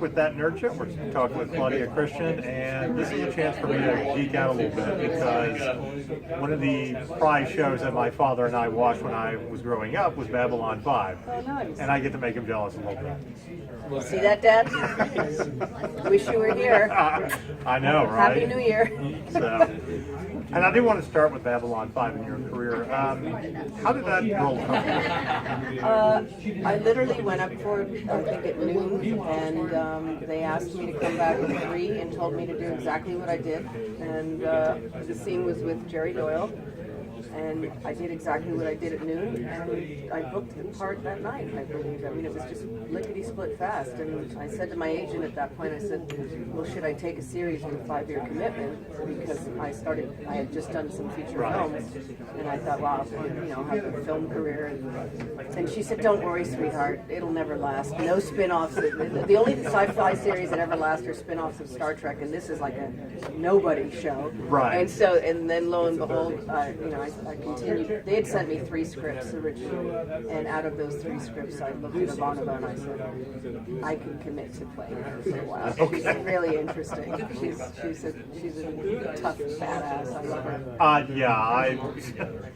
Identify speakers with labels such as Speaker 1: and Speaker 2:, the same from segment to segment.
Speaker 1: back with That Nerd Show. We're talking with Claudia Christian, and this is a chance for me to geek out a little bit because one of the prize shows that my father and I watched when I was growing up was Babylon 5.
Speaker 2: Oh, nice.
Speaker 1: And I get to make him jealous a little bit.
Speaker 2: See that, Dad? Wish you were here.
Speaker 1: I know, right?
Speaker 2: Happy New Year.
Speaker 1: So, and I do want to start with Babylon 5 in your career. How did that role come to
Speaker 2: I literally went up for, I think, at noon, and they asked me to come back at 3 and told me to do exactly what I did. And the scene was with Jerry Doyle. And I did exactly what I did at noon, and I booked the part that night, I believe. I mean, it was just lickety-split fast. And I said to my agent at that point, I said, well, should I take a series with a 5-year commitment? Because I had just done some feature films, and I thought, wow, I'll have a film career. And she said, don't worry, sweetheart, it'll never last. No spin-offs. The only sci-fi series that ever last are spin-offs of Star Trek, and this is like a nobody show.
Speaker 1: Right.
Speaker 2: And then lo and behold, I continued. They had sent me 3 scripts originally, and out of those 3 scripts, I looked at Ivanova and I said, I can commit to playing her for a while.
Speaker 1: Okay.
Speaker 2: She's really interesting. She's a tough badass. I love her.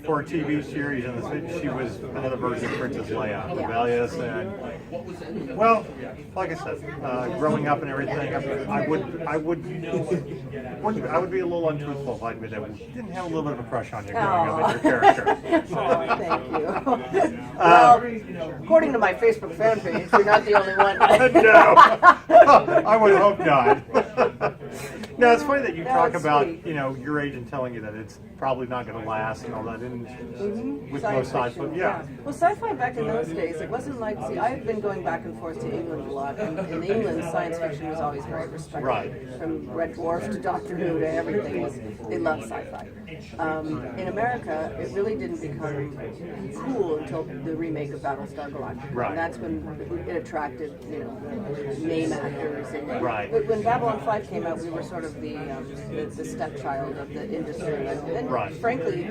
Speaker 1: For a TV series, and she was another version of Princess Leia, rebellious, and well, like I said, growing up and everything, I would be a little untruthful if I admit I didn't have a little bit of a crush on you growing up in your character.
Speaker 2: Oh, thank you. Well, according to my Facebook fan page, you're not the only one.
Speaker 1: No, I would hope not. No, it's funny that you talk about
Speaker 2: sweet.
Speaker 1: Your agent telling you that it's probably not going to last and all that, and with most sci-fi,
Speaker 2: Well, sci-fi back in those days, it wasn't like. See, I've been going back and forth to England a lot, and in England, science fiction was always very respected.
Speaker 1: Right.
Speaker 2: From Red Dwarf to Doctor Who to everything, they loved sci-fi. In America, it really didn't become cool until the remake of Battlestar Galactica.
Speaker 1: Right.
Speaker 2: And that's when it attracted, name actors. And,
Speaker 1: Right.
Speaker 2: But when Babylon 5 came out, we were sort of the stepchild of the industry. And
Speaker 1: Right.
Speaker 2: frankly,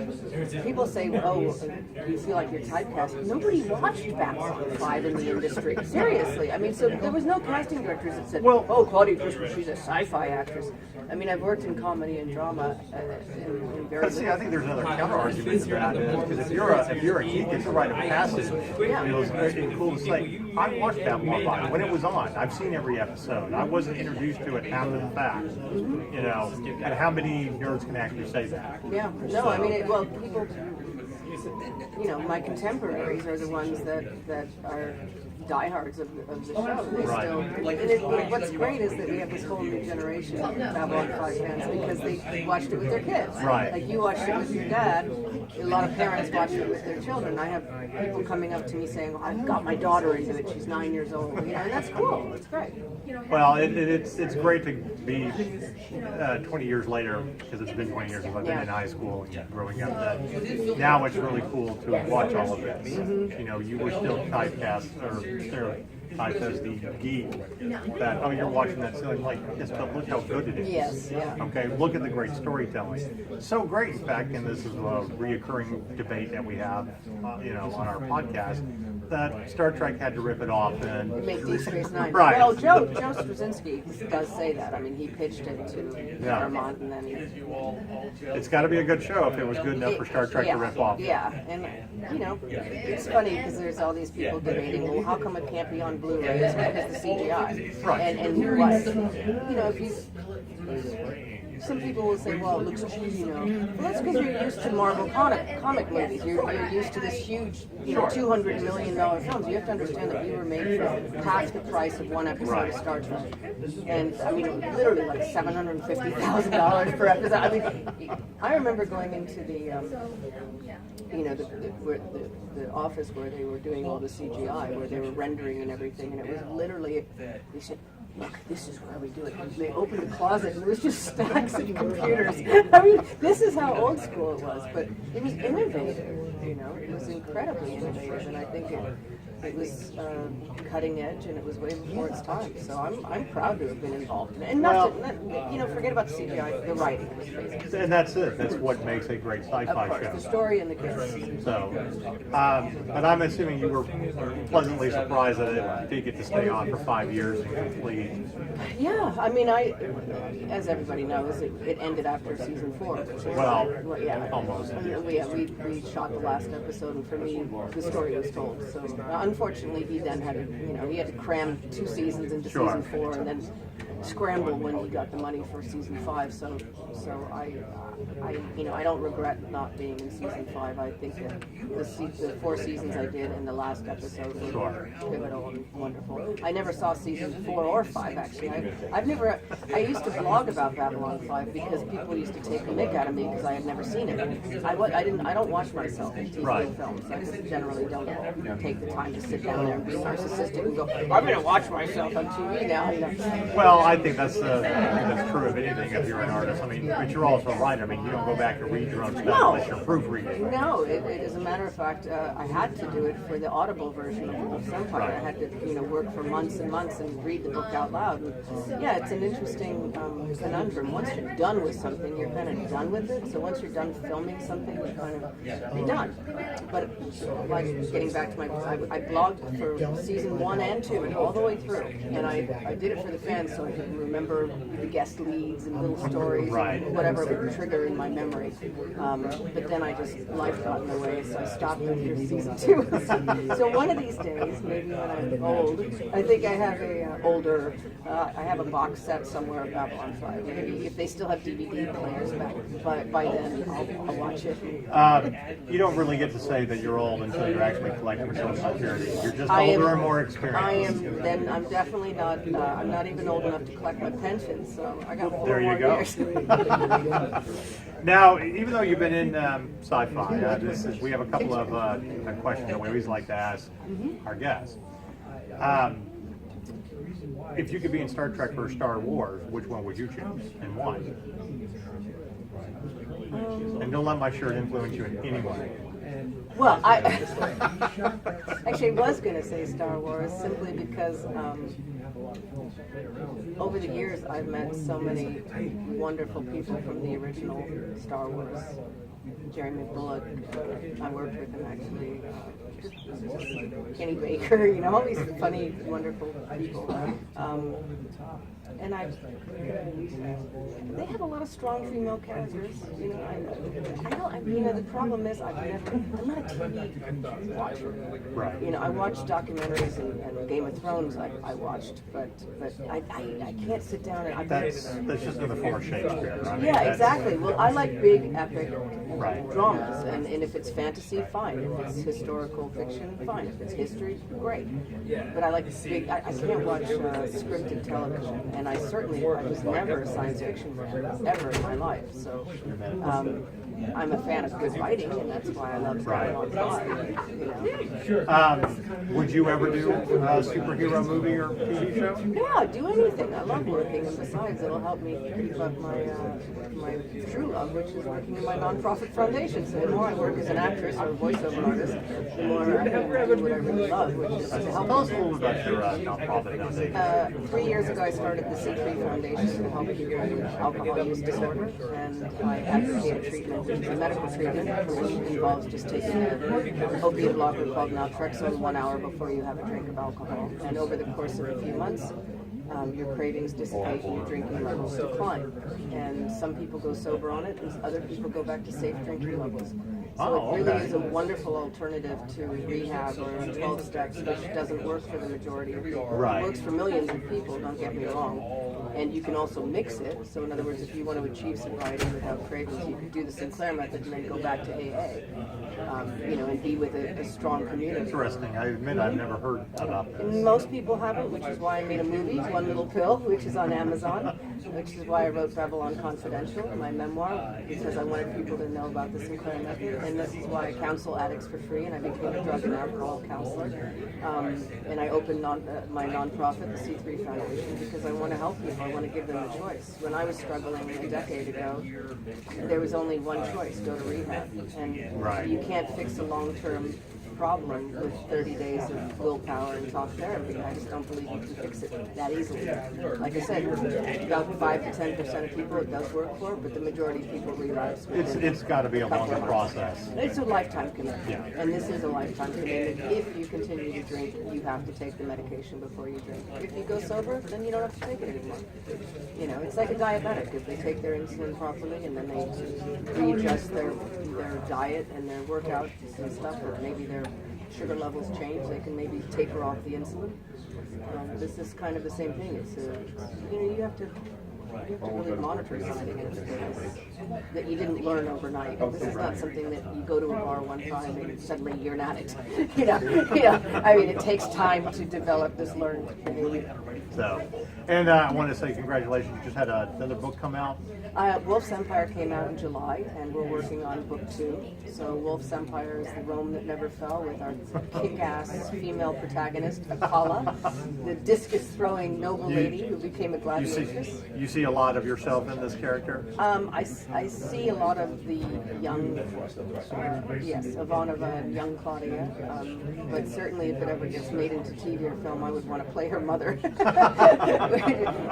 Speaker 2: people say, oh, you feel like you're typecast. Nobody watched Babylon 5 in the industry. Seriously. I mean, so there was no casting directors that said, oh, Claudia Christian, she's a sci-fi actress. I mean, I've worked in comedy and drama in very.
Speaker 1: But see, I think there's another counter argument to that, because if you're a geek, it's a rite of passage. It's cool to say, I watched Babylon 5 when it was on. I've seen every episode. I wasn't introduced to it after the fact. And how many nerds can actually say that?
Speaker 2: Yeah. No, I mean, people. My contemporaries are the ones that are diehards of the show. They still, what's great is that we have this whole new generation of Babylon 5 fans because they watched it with their kids.
Speaker 1: Right.
Speaker 2: Like you watched it with your dad. A lot of parents watch it with their children. I have people coming up to me saying, I've got my daughter into it. She's 9 years old. And that's cool. It's great.
Speaker 1: Well, it's great to be 20 years later, because it's been 20 years since I've been in high school and growing up. That now it's really cool to watch all of this. You were still typecast or stereotyped as the geek. That you're watching that, so like, yes, but look how good it is.
Speaker 2: Yes. Yeah.
Speaker 1: Okay, look at the great storytelling. So great, in fact, and this is a reoccurring debate that we have, on our podcast, that Star Trek had to rip it off and
Speaker 2: make Deep Space Nine.
Speaker 1: Right.
Speaker 2: Well, Joe Straczynski does say that. I mean, he pitched it to Paramount, and then
Speaker 1: it's got to be a good show if it was good enough for Star Trek to rip off.
Speaker 2: Yeah, and it's funny because there's all these people debating, well, how come it can't be on Blu-ray? It's because the CGI.
Speaker 1: Right.
Speaker 2: And what, if you. Some people will say, well, it looks cheesy, Well, that's because you're used to Marvel comic movies. You're used to this huge, $200 million films. You have to understand that we were made for half the price of one episode of Star Trek. And, I mean, literally like $750,000 per episode. I mean, I remember going into the office where they were doing all the CGI, where they were rendering and everything, and it was literally, they said, look, this is where we do it. And they opened the closet and there was just stacks of computers. I mean, this is how old school it was, but it was innovative. You know, it was incredibly innovative, and I think it was cutting edge, and it was way before its time. So I'm proud to have been involved in it. And forget about the CGI, the writing was amazing.
Speaker 1: And that's it. That's what makes a great sci-fi
Speaker 2: Of course,
Speaker 1: show.
Speaker 2: the story and the kids.
Speaker 1: So, but I'm assuming you were pleasantly surprised that it did get to stay on for 5 years and complete.
Speaker 2: Yeah, I mean, as everybody knows, it ended after season 4. Yeah,
Speaker 1: almost.
Speaker 2: We shot the last episode, and for me, the story was told. So unfortunately, he then had to cram 2 seasons into season 4, and then scramble when he got the money for season 5. So I don't regret not being in season 5. I think that the 4 seasons I did and the last episode were pivotal and wonderful. I never saw season 4 or 5 actually. I used to blog about Babylon 5 because people used to take a mick out of me because I had never seen it. I don't watch myself in TV films. I just generally don't take the time to sit down there and be narcissistic and go, I'm going to watch myself on TV now. You know?
Speaker 1: Well, I think that's true of anything if you're an artist. I mean, but you're also a writer. I mean, you don't go back and read your own stuff unless you're proofreading.
Speaker 2: No, as a matter of fact, I had to do it for the Audible version of Sunfire. I had to, work for months and months and read the book out loud. And yeah, it's an interesting conundrum. Once you're done with something, you're kind of done with it. So once you're done filming something, you're kind of you're done. But like getting back to I blogged for season 1 and 2 all the way through, and I did it for the fans so I could remember the guest leads and little stories, and whatever would trigger in my memory. But then life got in the way, so I stopped after season 2. So one of these days, maybe when I'm old, I think I have I have a box set somewhere of Babylon 5. Maybe if they still have DVD players by then, I'll watch it.
Speaker 1: You don't really get to say that you're old until you're actually collecting Social Security. You're just older and more experienced. I'm definitely not. I'm not even old enough to collect my pension, so I got 4 more years. Now, even though you've been in sci-fi, we have a couple of questions that we always like to ask our guests. If you could be in Star Trek or Star Wars, which one would you choose and why? And don't let my shirt influence you in any way.
Speaker 2: Well, I actually was going to say Star Wars simply because over the years I've met so many wonderful people from the original Star Wars. Jeremy Bullock, I worked with him actually. Kenny Baker, all these funny, wonderful people. And they have a lot of strong female characters. The problem is I'm not a TV watcher.
Speaker 1: Right.
Speaker 2: I watched documentaries and Game of Thrones. I watched, but I can't sit down and.
Speaker 1: That's just in the form of Shakespeare. Right?
Speaker 2: Yeah, exactly. Well, I like big epic dramas, and if it's fantasy, fine. If it's historical fiction, fine. If it's history, great. But I like big. I can't watch scripted television, and I was never a science fiction fan ever in my life. So I'm a fan of good writing, and that's why I love Babylon 5.
Speaker 1: Would you ever do a superhero movie or TV show?
Speaker 2: Yeah, do anything. I love working, and besides, it'll help me keep up my true love, which is working in my nonprofit foundation. So the more I work as an actress or a voiceover artist, the more I can do what I really love, which is to help.
Speaker 1: Tell us a little about your nonprofit foundation.
Speaker 2: 3 years ago, I started the C3 Foundation to help people with alcohol use disorder, and I advocate treatment, which is a medical treatment, which involves just taking an opiate blocker called naltrexone 1 hour before you have a drink of alcohol. And over the course of a few months, your cravings dissipate and your drinking levels decline. And some people go sober on it, and other people go back to safe drinking levels. So it really is a wonderful alternative to rehab or 12 steps, which doesn't work for the majority of people.
Speaker 1: Right.
Speaker 2: It works for millions of people, don't get me wrong. And you can also mix it. So in other words, if you want to achieve sobriety without cravings, you could do the Sinclair method and then go back to AA. And be with a strong community.
Speaker 1: Interesting. I admit I've never heard about this.
Speaker 2: Most people haven't, which is why I made a movie, One Little Pill, which is on Amazon. which is why I wrote Babylon Confidential, my memoir, because I wanted people to know about the Sinclair method, and this is why I counsel addicts for free, and I became a drug and alcohol counselor. And I opened my nonprofit, the C3 Foundation, because I want to help people. I want to give them a choice. When I was struggling a decade ago, there was only one choice: go to rehab. And
Speaker 1: Right.
Speaker 2: you can't fix a long-term problem with 30 days of willpower and talk therapy. I just don't believe you can fix it that easily. Like I said, about 5 to 10% of people it does work for, but the majority of people relapse.
Speaker 1: It's got to be a longer process.
Speaker 2: It's a lifetime commitment,
Speaker 1: Yeah.
Speaker 2: and this is a lifetime commitment. If you continue to drink, you have to take the medication before you drink. If you go sober, then you don't have to take it anymore. You know, it's like a diabetic. If they take their insulin properly and then they readjust their diet and their workouts and stuff, or maybe their sugar levels change, they can maybe taper off the insulin. This is kind of the same thing. It's you have to really monitor something that you didn't learn overnight. This is not something that you go to a bar one time and suddenly you're an addict. You know. I mean, it takes time to develop this learned behavior.
Speaker 1: So, and I want to say congratulations. You just had another book come out.
Speaker 2: Wolf's Empire came out in July, and we're working on book 2. So Wolf's Empire is the Rome that never fell, with our kick-ass female protagonist, Akala, the discus-throwing noble lady who became a gladiatrix.
Speaker 1: You see a lot of yourself in this character?
Speaker 2: I see a lot of the young, yes, Ivanova and young Claudia, but certainly if it ever gets made into TV or film, I would want to play her mother.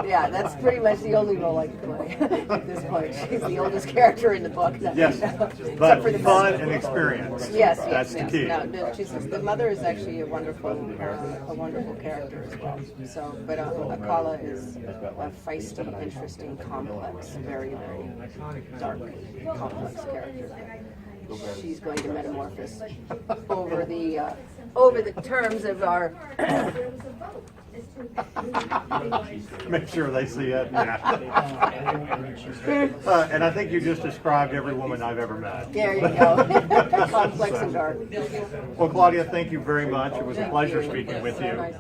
Speaker 2: Yeah, that's pretty much the only role I can play at this point. She's the oldest character in the book.
Speaker 1: Yes, but
Speaker 2: for the
Speaker 1: fun
Speaker 2: mother.
Speaker 1: and experience.
Speaker 2: Yes,
Speaker 1: That's
Speaker 2: yes,
Speaker 1: the
Speaker 2: yes.
Speaker 1: key.
Speaker 2: No, the mother is actually a wonderful character as well. So, but Akala is a feisty, interesting, complex, very, very dark, complex character. She's going to metamorphose over the terms of our.
Speaker 1: Make sure they see it. Yeah. And I think you just described every woman I've ever met.
Speaker 2: There you go. Complex and dark.
Speaker 1: Well, Claudia, thank you very much. It was a
Speaker 2: Thank
Speaker 1: pleasure
Speaker 2: you.
Speaker 1: speaking with
Speaker 2: So
Speaker 1: you.
Speaker 2: nice.